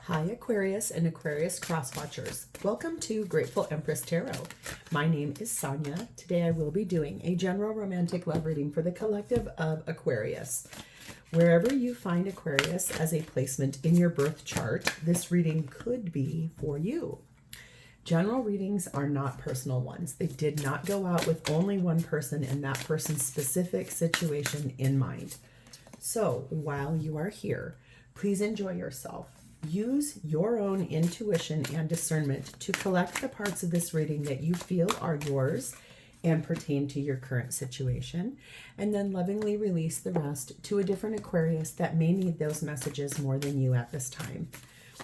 Hi Aquarius and Aquarius cross-watchers. Welcome to Grateful Empress Tarot. My name is Sonia. Today I will be doing a general romantic love reading for the collective of Aquarius. Wherever you find Aquarius as a placement in your birth chart, this reading could be for you. General readings are not personal ones. They did not go out with only one person and that person's specific situation in mind. So while you are here, please enjoy yourself. Use your own intuition and discernment to collect the parts of this reading that you feel are yours and pertain to your current situation, and then lovingly release the rest to a different Aquarius that may need those messages more than you at this time.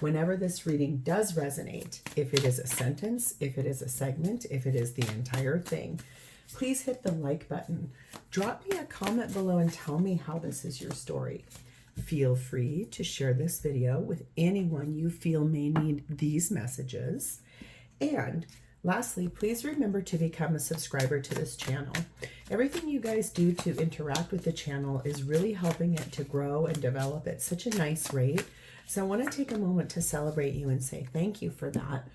Whenever this reading does resonate, if it is a sentence, if it is a segment, if it is the entire thing, please hit the like button. Drop me a comment below and tell me how this is your story. Feel free to share this video with anyone you feel may need these messages. And lastly, please remember to become a subscriber to this channel. Everything you guys do to interact with the channel is really helping it to grow and develop at such a nice rate. So I want to take a moment to celebrate you and say thank you for that.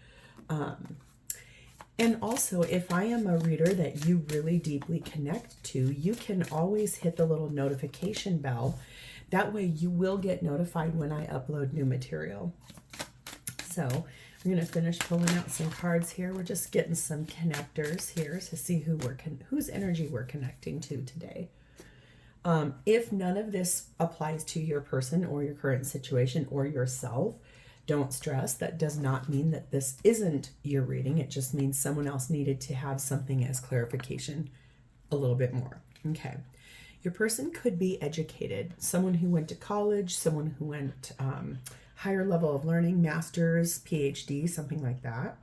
And also, if I am a reader that you really deeply connect to, you can always hit the little notification bell. That way you will get notified when I upload new material. So I'm going to finish pulling out some cards here. We're just getting some connectors here to see whose energy we're connecting to today. If none of this applies to your person or your current situation or yourself, don't stress. That does not mean that this isn't your reading. It just means someone else needed to have something as clarification a little bit more. Okay. Your person could be educated, someone who went to college, someone who went higher level of learning, master's, PhD, something like that.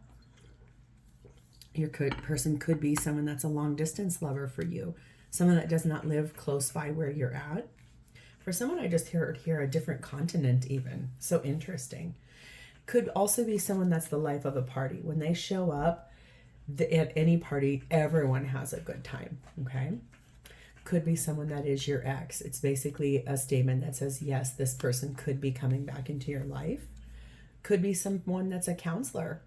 Your person could be someone that's a long distance lover for you, someone that does not live close by where you're at. For someone, I just heard here a different continent even. So interesting. Could also be someone that's the life of a party. When they show up at any party, everyone has a good time, okay? Could be someone that is your ex. It's basically a statement that says, yes, this person could be coming back into your life. Could be someone that's a counselor.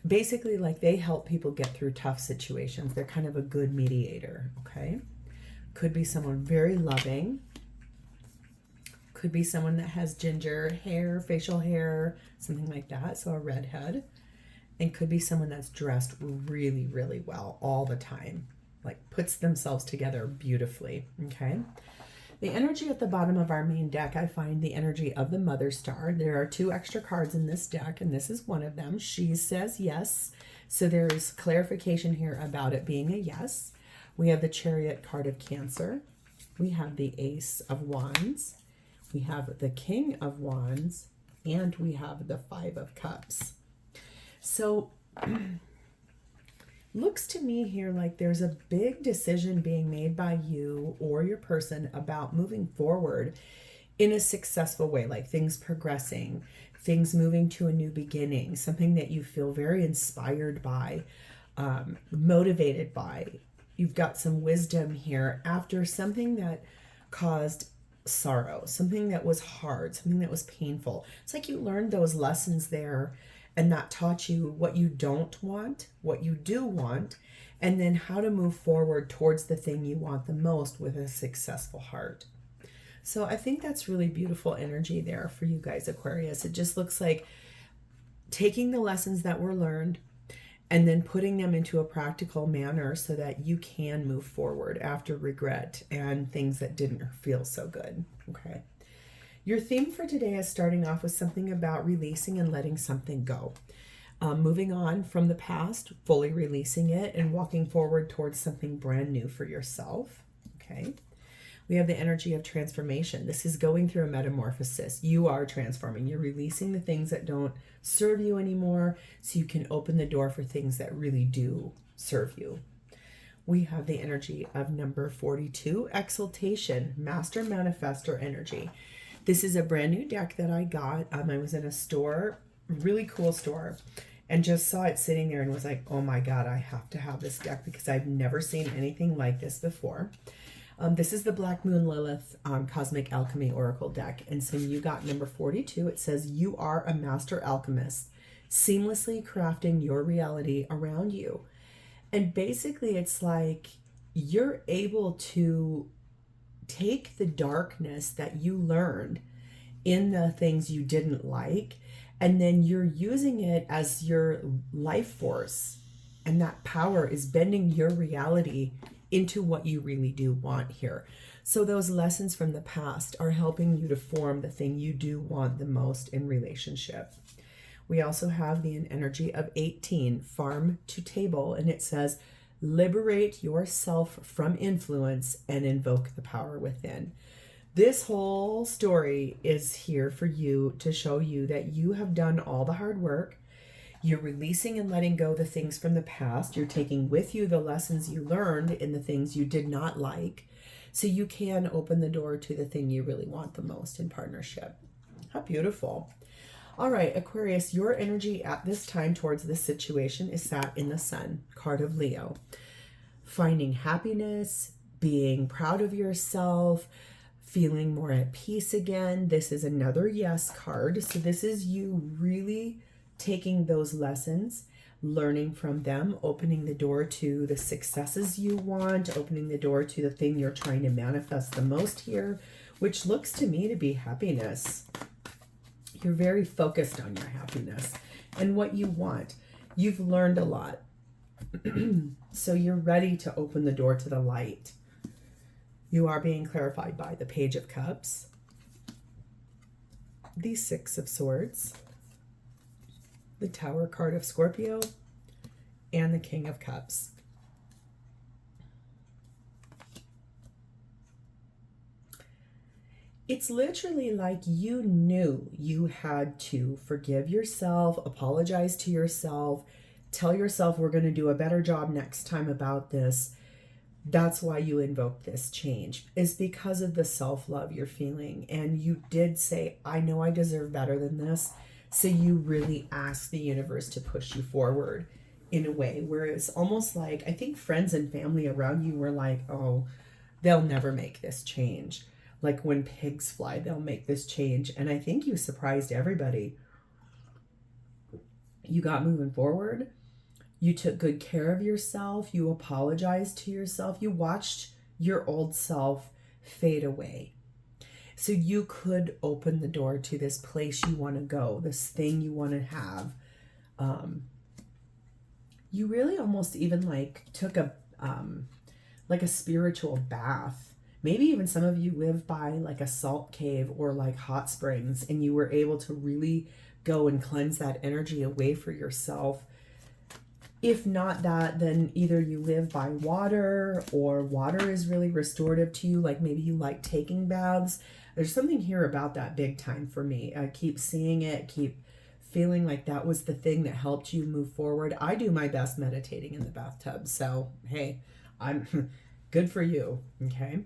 Basically, like they help people get through tough situations. They're kind of a good mediator, okay? Could be someone very loving. Could be someone that has ginger hair, facial hair, something like that, so a redhead. And could be someone that's dressed really, really well all the time. Like puts themselves together beautifully, okay? The energy at the bottom of our main deck, I find the energy of the Mother Star. There are 2 extra cards in this deck, and this is one of them. She says yes, so there's clarification here about it being a yes. We have the Chariot card of Cancer. We have the Ace of Wands. We have the King of Wands, and we have the 5 of Cups. So looks to me here like there's a big decision being made by you or your person about moving forward in a successful way, like things progressing, things moving to a new beginning, something that you feel very inspired by, motivated by. You've got some wisdom here after something that caused sorrow, something that was hard, something that was painful. It's like you learned those lessons there, and that taught you what you don't want, what you do want, and then how to move forward towards the thing you want the most with a successful heart. So I think that's really beautiful energy there for you guys, Aquarius. It just looks like taking the lessons that were learned and then putting them into a practical manner so that you can move forward after regret and things that didn't feel so good, okay? Your theme for today is starting off with something about releasing and letting something go. Moving on from the past, fully releasing it, and walking forward towards something brand new for yourself. Okay. We have the energy of transformation. This is going through a metamorphosis. You are transforming. You're releasing the things that don't serve you anymore so you can open the door for things that really do serve you. We have the energy of number 42, exaltation, master manifestor energy. This is a brand new deck that I got. I was in a store, really cool store, and just saw it sitting there and was like, oh my God, I have to have this deck because I've never seen anything like this before. This is the Black Moon Lilith Cosmic Alchemy Oracle deck. And so you got number 42. It says, you are a master alchemist, seamlessly crafting your reality around you. And basically it's like you're able to take the darkness that you learned in the things you didn't like, and then you're using it as your life force. And that power is bending your reality into what you really do want here. So those lessons from the past are helping you to form the thing you do want the most in relationship. We also have the energy of 18, farm to table, and it says, liberate yourself from influence and invoke the power within. This whole story is here for you to show you that you have done all the hard work. You're releasing and letting go the things from the past. You're taking with you the lessons you learned in the things you did not like, so you can open the door to the thing you really want the most in partnership. How beautiful. All right, Aquarius, your energy at this time towards this situation is sat in the Sun, card of Leo. Finding happiness, being proud of yourself, feeling more at peace again. This is another yes card. So this is you really taking those lessons, learning from them, opening the door to the successes you want, opening the door to the thing you're trying to manifest the most here, which looks to me to be happiness. You're very focused on your happiness and what you want. You've learned a lot. So you're ready to open the door to the light. You are being clarified by the Page of Cups, the Six of Swords, the Tower card of Scorpio, and the King of Cups. It's literally like you knew you had to forgive yourself, apologize to yourself, tell yourself we're going to do a better job next time about this. That's why you invoked this change, is because of the self-love you're feeling. And you did say, I know I deserve better than this. So you really asked the universe to push you forward in a way where it's almost like, I think friends and family around you were like, oh, they'll never make this change. Like when pigs fly, they'll make this change. And I think you surprised everybody. You got moving forward. You took good care of yourself. You apologized to yourself. You watched your old self fade away. So you could open the door to this place you want to go, this thing you want to have. You really almost even like took a spiritual bath. Maybe even some of you live by like a salt cave or like hot springs, and you were able to really go and cleanse that energy away for yourself. If not that, then either you live by water, or water is really restorative to you. Like maybe you like taking baths. There's something here about that big time for me. I keep seeing it, keep feeling like that was the thing that helped you move forward. I do my best meditating in the bathtub. So, hey, I'm good for you. Okay.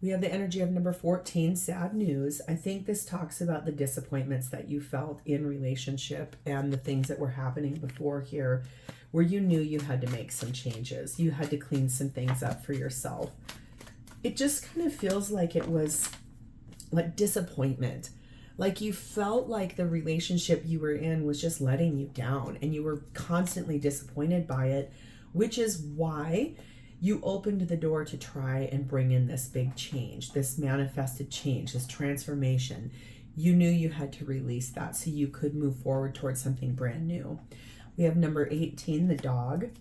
We have the energy of number 14, sad news. I think this talks about the disappointments that you felt in relationship and the things that were happening before here, where you knew you had to make some changes. You had to clean some things up for yourself. It just kind of feels like it was like disappointment. Like you felt like the relationship you were in was just letting you down, and you were constantly disappointed by it, which is why you opened the door to try and bring in this big change, this manifested change, this transformation. You knew you had to release that so you could move forward towards something brand new. We have number 18, the dog,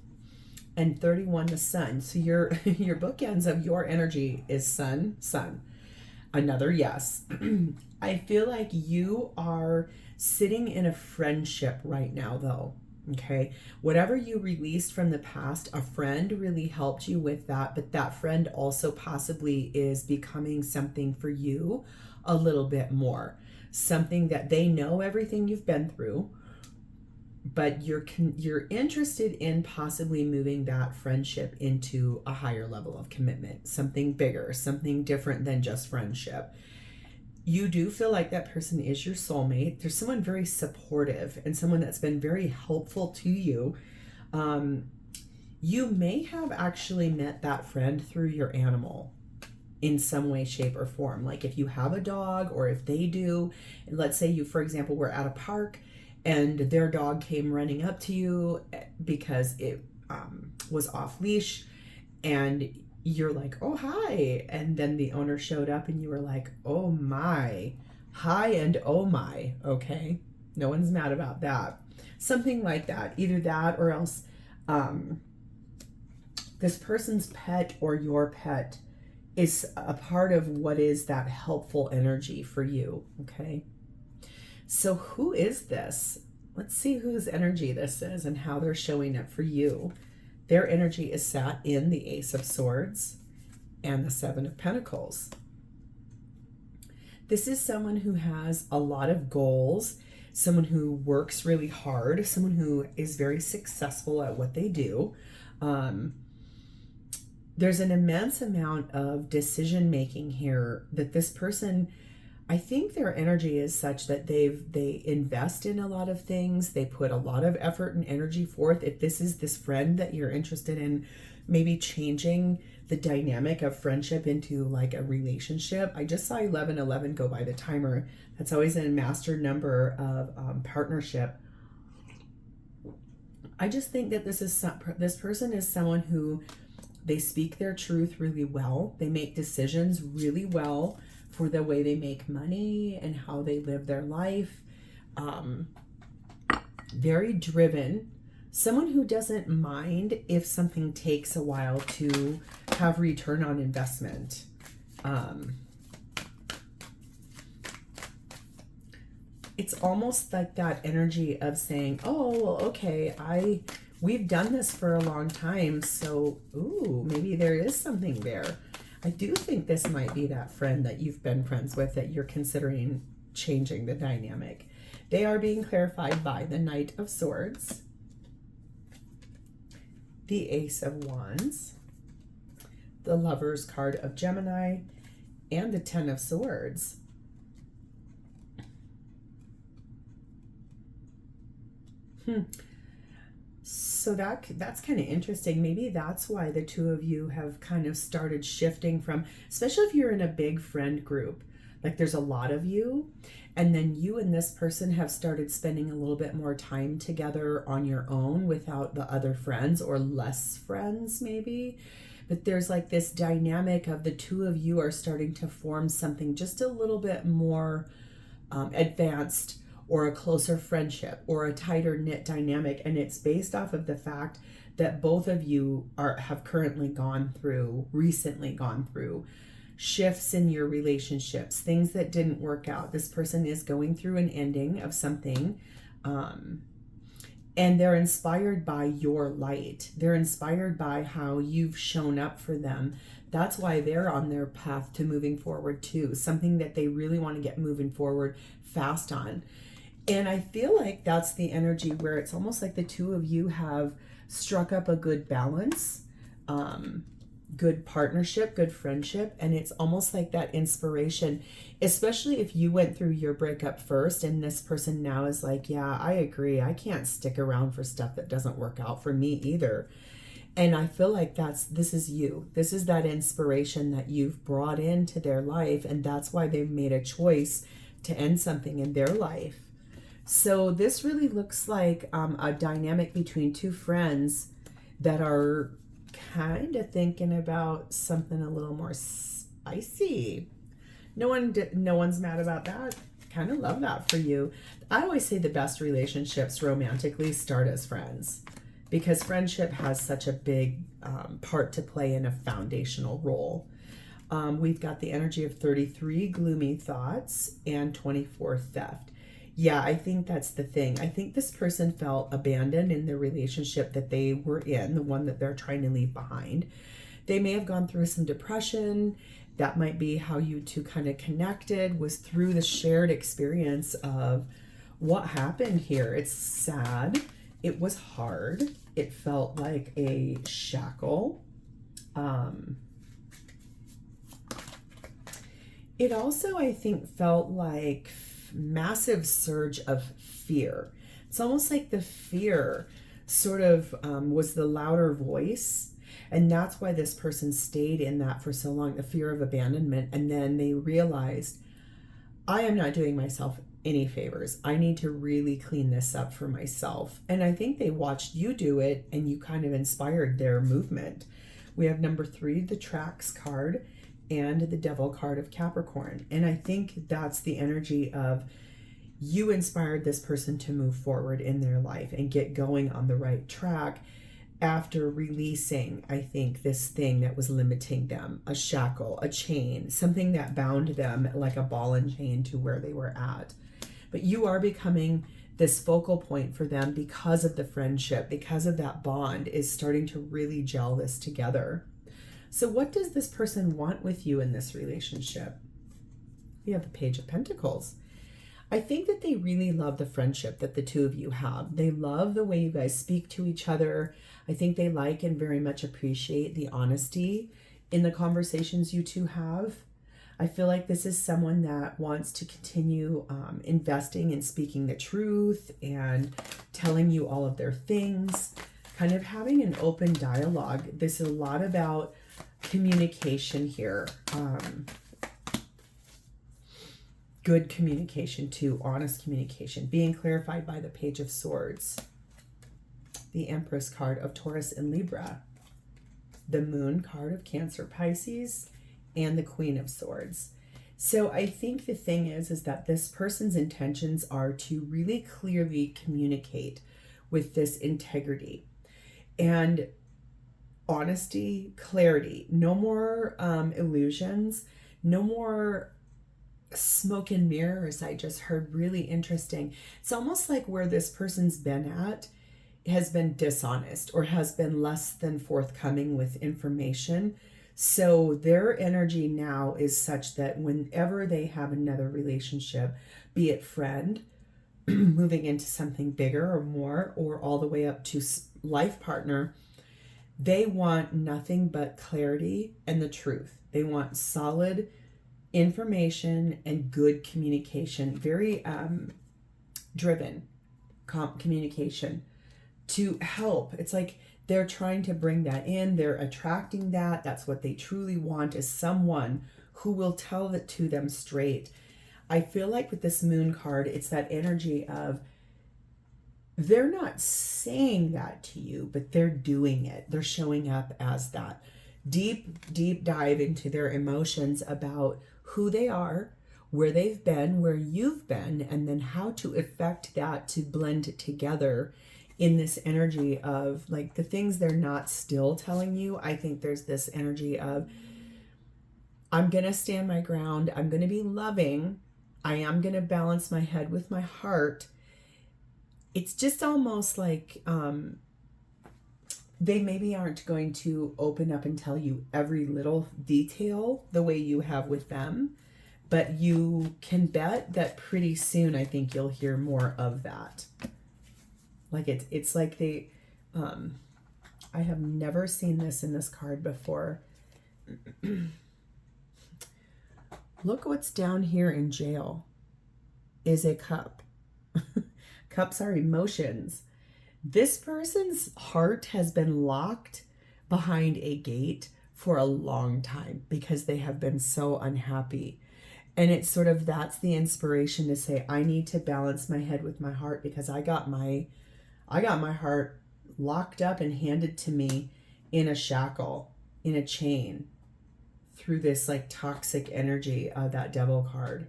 and 31, the sun. So your bookends of your energy is sun, sun. Another yes. I feel like you are sitting in a friendship right now, though. Okay, whatever you released from the past, a friend really helped you with that, but that friend also possibly is becoming something for you a little bit more. Something that they know everything you've been through, but you're interested in possibly moving that friendship into a higher level of commitment, something bigger, something different than just friendship. You do feel like that person is your soulmate. There's someone very supportive and someone that's been very helpful to you. You may have actually met that friend through your animal. in some way, shape, or form. Like if you have a dog, or if they do, and let's say you, for example, were at a park and their dog came running up to you because it was off leash, and you're like, oh, hi. And then the owner showed up and you were like, oh my, hi and oh my. Okay. No one's mad about that. Something like that. Either that or else this person's pet or your pet is a part of what is that helpful energy for you. Okay. So who is this? Let's see whose energy this is and how they're showing up for you. Their energy is sat in the Ace of Swords and the Seven of Pentacles. This is someone who has a lot of goals, someone who works really hard, someone who is very successful at what they do. There's an immense amount of decision making here that this person, I think their energy is such that they invest in a lot of things. They put a lot of effort and energy forth. If this is this friend that you're interested in, maybe changing the dynamic of friendship into like a relationship. I just saw 1111 go by the timer. That's always a master number of partnership. I just think that this person is someone who, they speak their truth really well. They make decisions really well for the way they make money and how they live their life. Very driven. Someone who doesn't mind if something takes a while to have return on investment. It's almost like that energy of saying, oh, well, okay, we've done this for a long time, so, ooh, maybe there is something there. I do think this might be that friend that you've been friends with that you're considering changing the dynamic. They are being clarified by the Knight of Swords, the Ace of Wands, the Lover's card of Gemini, and the Ten of Swords. So that's kind of interesting. Maybe that's why the two of you have kind of started shifting from, especially if you're in a big friend group, like there's a lot of you, and then you and this person have started spending a little bit more time together on your own without the other friends, or less friends maybe. But there's like this dynamic of the two of you are starting to form something just a little bit more advanced, or a closer friendship, or a tighter knit dynamic. And it's based off of the fact that both of you have recently gone through shifts in your relationships, things that didn't work out. This person is going through an ending of something, and they're inspired by your light. They're inspired by how you've shown up for them. That's why they're on their path to moving forward too, something that they really want to get moving forward fast on. And I feel like that's the energy where it's almost like the two of you have struck up a good balance, good partnership, good friendship. And it's almost like that inspiration, especially if you went through your breakup first and this person now is like, yeah, I agree. I can't stick around for stuff that doesn't work out for me either. And I feel like this is you. This is that inspiration that you've brought into their life. And that's why they've made a choice to end something in their life. So this really looks like a dynamic between two friends that are kind of thinking about something a little more spicy. No one's mad about that. Kind of love that for you. I always say the best relationships romantically start as friends, because friendship has such a big part to play in a foundational role. We've got the energy of 33 gloomy thoughts and 24 theft. Yeah, I think that's the thing. I think this person felt abandoned in the relationship that they were in, the one that they're trying to leave behind. They may have gone through some depression. That might be how you two kind of connected, was through the shared experience of what happened here. It's sad. It was hard. It felt like a shackle. It also, I think, felt like massive surge of fear. It's almost like the fear sort of was the louder voice. And that's why this person stayed in that for so long, the fear of abandonment. And then they realized, I am not doing myself any favors. I need to really clean this up for myself. And I think they watched you do it and you kind of inspired their movement. We have number 3, the Tracks card, and the Devil card of Capricorn. And I think that's the energy of you inspired this person to move forward in their life and get going on the right track after releasing, I think, this thing that was limiting them, a shackle, a chain, something that bound them like a ball and chain to where they were at. But you are becoming this focal point for them because of the friendship, because of that bond is starting to really gel this together. So what does this person want with you in this relationship? We have the Page of Pentacles. I think that they really love the friendship that the two of you have. They love the way you guys speak to each other. I think they like and very much appreciate the honesty in the conversations you two have. I feel like this is someone that wants to continue investing in speaking the truth and telling you all of their things, kind of having an open dialogue. This is a lot about communication here. Good communication too, honest communication, being clarified by the Page of Swords, the Empress card of Taurus and Libra, the Moon card of Cancer, Pisces, and the Queen of Swords. So I think the thing is that this person's intentions are to really clearly communicate with this integrity and honesty, clarity. No more illusions, no more smoke and mirrors. I just heard really interesting. It's almost like where this person's been at has been dishonest or has been less than forthcoming with information. So their energy now is such that whenever they have another relationship, be it friend, moving into something bigger or more, or all the way up to life partner, they want nothing but clarity and the truth. They want solid information and good communication, very driven communication to help. It's like they're trying to bring that in. They're attracting that. That's what they truly want, is someone who will tell it to them straight. I feel like with this Moon card, it's that energy of they're not saying that to you, but they're doing it. They're showing up as that. Deep dive into their emotions about who they are, where they've been, where you've been, and then how to affect that to blend together in this energy of like the things they're not still telling you. I think there's this energy of, I'm going to stand my ground. I'm going to be loving. I am going to balance my head with my heart. It's just almost like they maybe aren't going to open up and tell you every little detail the way you have with them, but you can bet that pretty soon I think you'll hear more of that. Like it's like they, I have never seen this in this card before. Look what's down here in jail is a cup. Cups are emotions. This person's heart has been locked behind a gate for a long time because they have been so unhappy. And it's sort of, that's the inspiration to say, I need to balance my head with my heart because I got my heart locked up and handed to me in a shackle, in a chain, through this like toxic energy of that Devil card.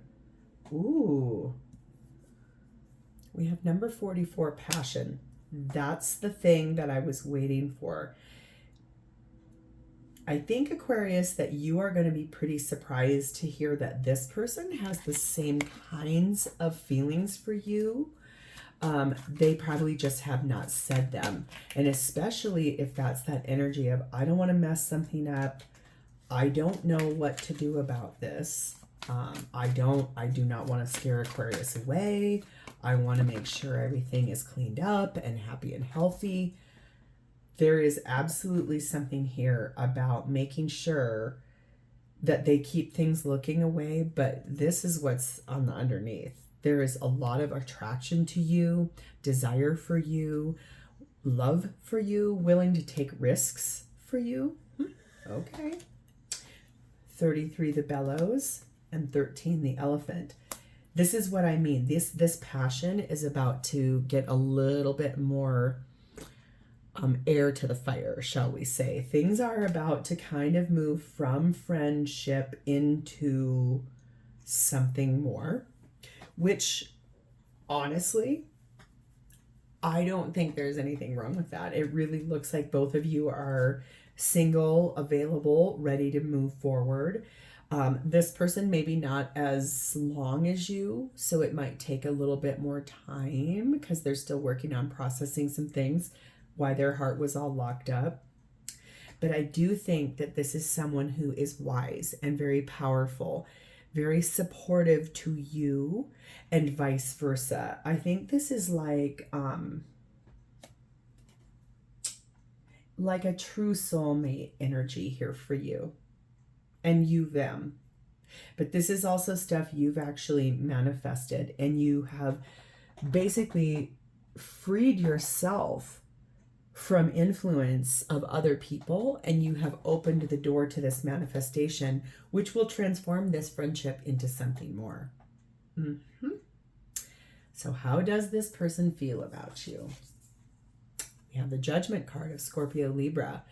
Ooh. We have number 44, Passion. That's the thing that I was waiting for. I think, Aquarius, that you are going to be pretty surprised to hear that this person has the same kinds of feelings for you. They probably just have not said them. And especially if that's that energy of, I don't want to mess something up. I don't know what to do about this. I do not want to scare Aquarius away. I want to make sure everything is cleaned up and happy and healthy. There is absolutely something here about making sure that they keep things looking away, but this is what's on the underneath. There is a lot of attraction to you, desire for you, love for you, willing to take risks for you. Okay. 33, the bellows, and 13, the elephant. This is what I mean. This passion is about to get a little bit more air to the fire, shall we say. Things are about to kind of move from friendship into something more, which honestly, I don't think there's anything wrong with that. It really looks like both of you are single, available, ready to move forward. This person maybe not as long as you, so it might take a little bit more time because they're still working on processing some things, why their heart was all locked up. But I do think that this is someone who is wise and very powerful, very supportive to you, and vice versa. I think this is like a true soulmate energy here for you. And you them. But this is also stuff you've actually manifested, and you have basically freed yourself from influence of other people, and you have opened the door to this manifestation, which will transform this friendship into something more. So how does this person feel about you? We have the Judgment card of Scorpio Libra.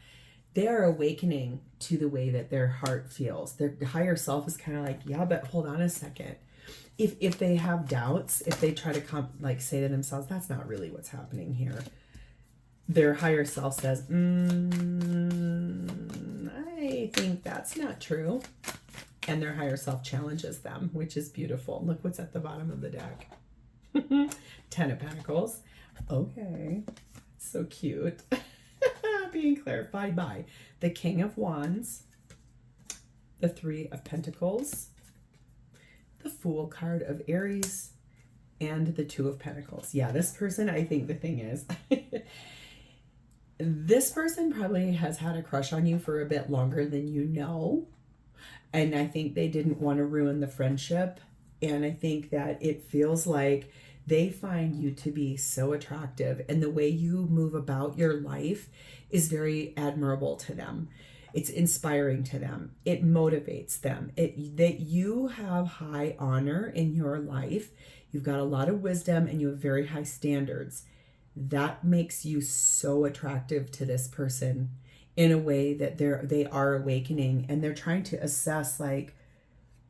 They are awakening to the way that their heart feels. Their higher self is kind of like, yeah, but hold on a second. If they have doubts, if they try to say to themselves, that's not really what's happening here. Their higher self says, I think that's not true. And their higher self challenges them, which is beautiful. Look what's at the bottom of the deck. 10 of Pentacles. Okay. So cute. Being clarified by the King of Wands, the 3 of Pentacles, the Fool card of Aries, and the 2 of Pentacles. Yeah, this person, I think the thing is, this person probably has had a crush on you for a bit longer than you know. And I think they didn't want to ruin the friendship. And I think that it feels like they find you to be so attractive, and the way you move about your life is very admirable to them. It's inspiring to them. It motivates them. That you have high honor in your life. You've got a lot of wisdom and you have very high standards. That makes you so attractive to this person in a way that they are awakening, and they're trying to assess, like,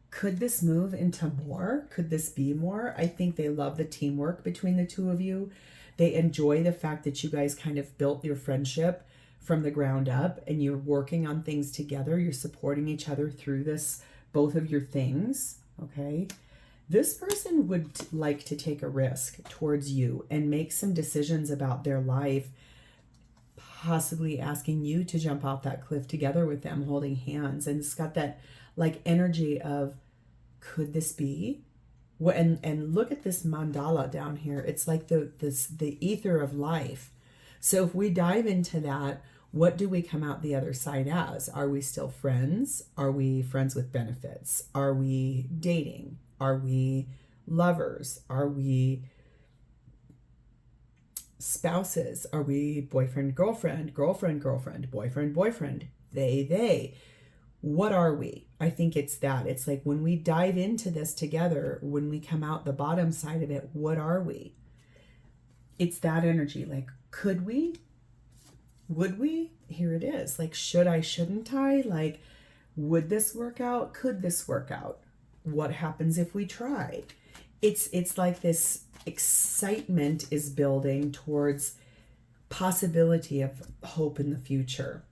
could this move into more? Could this be more? I think they love the teamwork between the two of you. They enjoy the fact that you guys kind of built your friendship from the ground up, and you're working on things together. You're supporting each other through this, both of your things, okay? This person would like to take a risk towards you and make some decisions about their life, possibly asking you to jump off that cliff together with them, holding hands. And it's got that like energy of, could this be? And look at this mandala down here. It's like the ether of life. So if we dive into that, what do we come out the other side as? Are we still friends? Are we friends with benefits? Are we dating? Are we lovers? Are we spouses? Are we boyfriend, girlfriend, girlfriend, girlfriend, boyfriend, boyfriend, they? What are we? I think it's that. It's like when we dive into this together, when we come out the bottom side of it, what are we? It's that energy. Like, could we? Would we? Here it is. Like, should I, shouldn't I? Like, would this work out? Could this work out? What happens if we try? It's like this excitement is building towards possibility of hope in the future.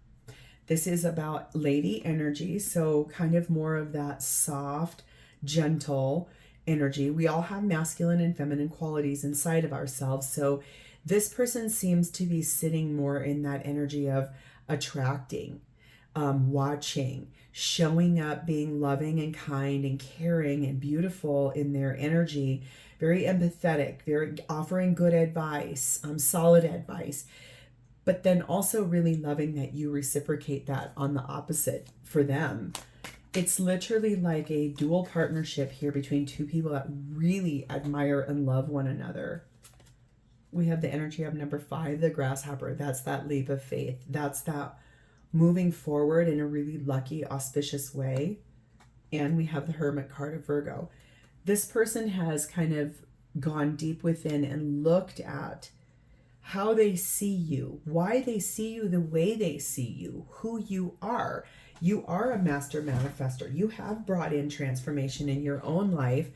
This is about lady energy, so kind of more of that soft, gentle energy. We all have masculine and feminine qualities inside of ourselves, so this person seems to be sitting more in that energy of attracting, watching, showing up, being loving and kind and caring and beautiful in their energy, very empathetic, very offering good advice, solid advice, but then also really loving that you reciprocate that on the opposite for them. It's literally like a dual partnership here between two people that really admire and love one another. We have the energy of number 5, the grasshopper. That's that leap of faith. That's that moving forward in a really lucky, auspicious way. And we have the Hermit card of Virgo. This person has kind of gone deep within and looked at how they see you, why they see you the way they see you, who you are. You are a master manifester. You have brought in transformation in your own life,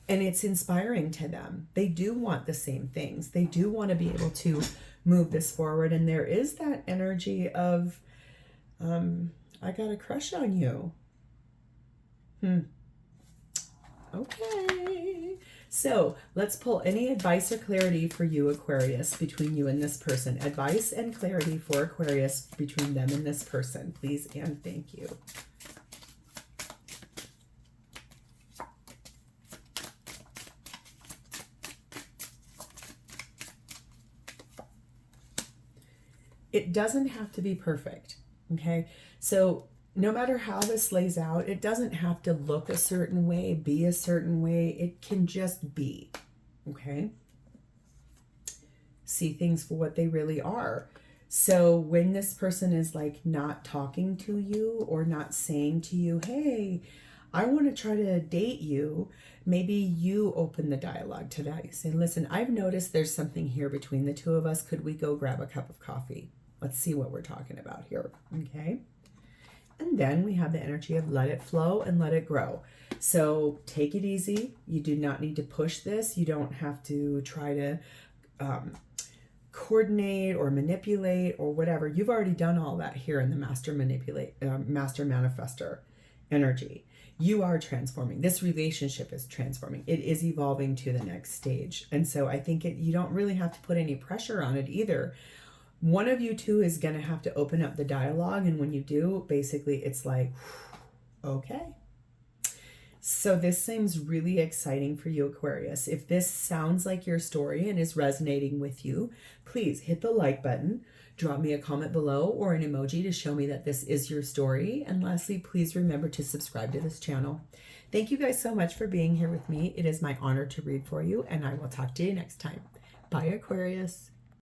and it's inspiring to them. They do want the same things. They do want to be able to move this forward. And there is that energy of, I got a crush on you. Okay. So let's pull any advice or clarity for you, Aquarius, between you and this person. Advice and clarity for Aquarius between them and this person, please and thank you. It doesn't have to be perfect, okay? So no matter how this lays out, it doesn't have to look a certain way, be a certain way. It can just be, okay? See things for what they really are. So when this person is like not talking to you or not saying to you, hey, I want to try to date you, maybe you open the dialogue to that. You say, listen, I've noticed there's something here between the two of us. Could we go grab a cup of coffee? Let's see what we're talking about here, okay? And then we have the energy of let it flow and let it grow. So take it easy. You do not need to push this. You don't have to try to coordinate or manipulate or whatever. You've already done all that here in the master manifester energy. You are transforming. This relationship is transforming. It is evolving to the next stage. And so I think you don't really have to put any pressure on it either. One of you two is going to have to open up the dialogue. And when you do, basically it's like, okay. So this seems really exciting for you, Aquarius. If this sounds like your story and is resonating with you, please hit the like button, drop me a comment below or an emoji to show me that this is your story. And lastly, please remember to subscribe to this channel. Thank you guys so much for being here with me. It is my honor to read for you, and I will talk to you next time. Bye, Aquarius.